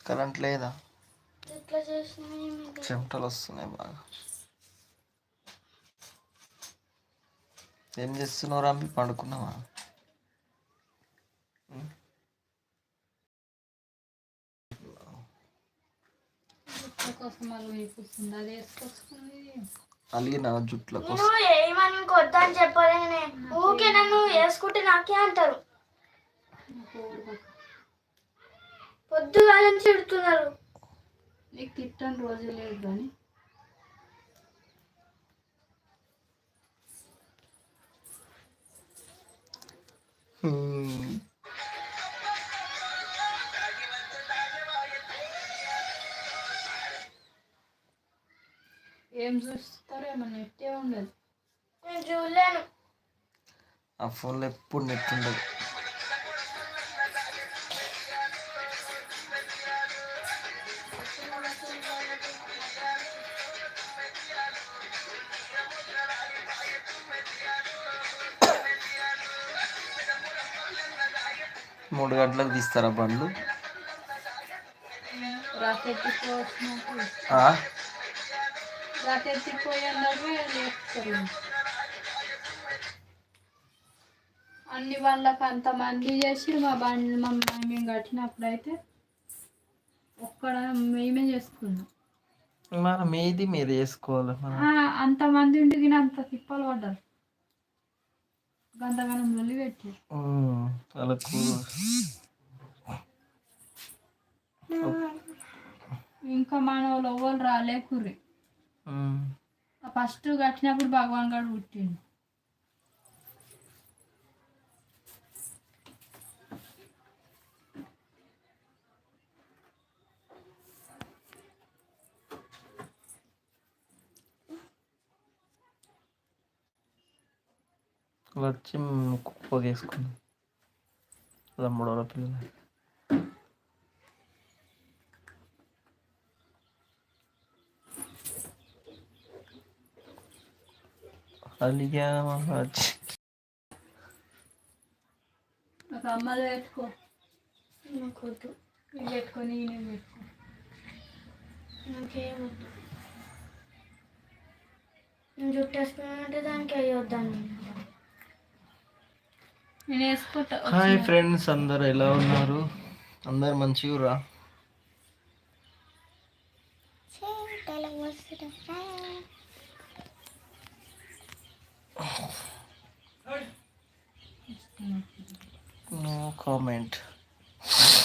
Current లేదా? చెమటలు వస్తున్నాయి బాగా. ఏం చేస్తున్నావు రా? పడుకున్నావా? అలిగిన జుట్ల కోసం ఏమని కొద్దని చెప్పాలి. ఊకే నన్ను వేసుకుంటే నాకే అంటారు. పొద్దుగా తిడుతున్నారు. నీకు తిట్టని రోజు లేదు కానీ ఏం చూస్తారేమో నెట్టే ఉండదు. నేను చూడలేను. ఆ ఫోన్లో ఎప్పుడు నెట్ ఉండదు. మూడు గంటలకు తీస్తారా బండ్లు? అన్ని వాళ్ళకి అంతమంది చేసి మా బండ్లు మేము కట్టినప్పుడు అయితే ఒక్కడ మేమే చేసుకున్నాం. మనం ఏది మీరు చేసుకోవాలి. అంతమంది ఉండి అంత తిప్పలు పడ్డారు. గంతగానం మళ్ళీ పెట్టి వాళ్ళకు ఇంకా మన వాళ్ళు ఎవ్వరు రాలేకుర్రి. ఫస్ట్ కట్టినప్పుడు భగవాన్ గారు పుట్టిండు. వచ్చి పొగేసుకున్నాం 13వ పిల్లలు. అలిగా వచ్చి నాకు అమ్మలు పెట్టుకో. నాకొద్దు. నేను పెట్టుకొని నేను పెట్టుకో. నాకేమొద్దు. నేను జుట్టు వేసుకున్నానంటే దానికి అయ్యొద్దాను. నేను వేసుకుంటా. హాయ్ ఫ్రెండ్స్, అందరు ఎలా ఉన్నారు? అందరు మంచిగా? No comment.